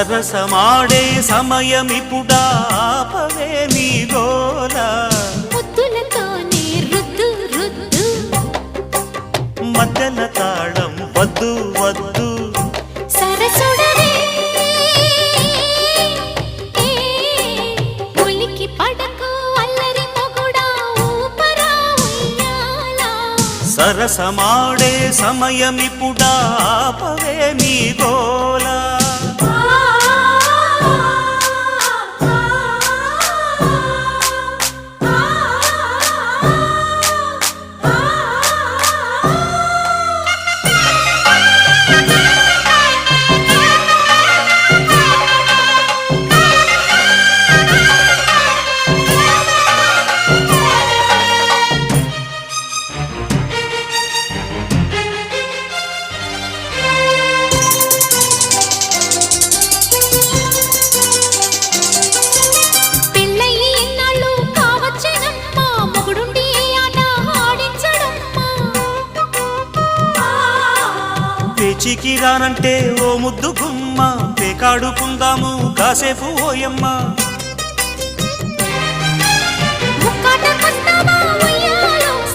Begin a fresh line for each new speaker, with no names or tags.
సరసమాడే సమయమిపుడా ఆపవే నీ గోల
ముద్దులతోనే రుద్దు రుద్దు
మధ్యల తాళం వద్దు వద్దు
సరసుడవే ఉలికి పడకు అల్లరి మొగుడా ఊపరా ఉయ్యాలా
సరసమాడే సమయమిపుడా ఆపవే నీ గోల పేచికి రానంటే ఓ ముద్దు గుమ్మ పేకాడుకుందాము కాసేపు ఓయమ్మ
ముక్కాట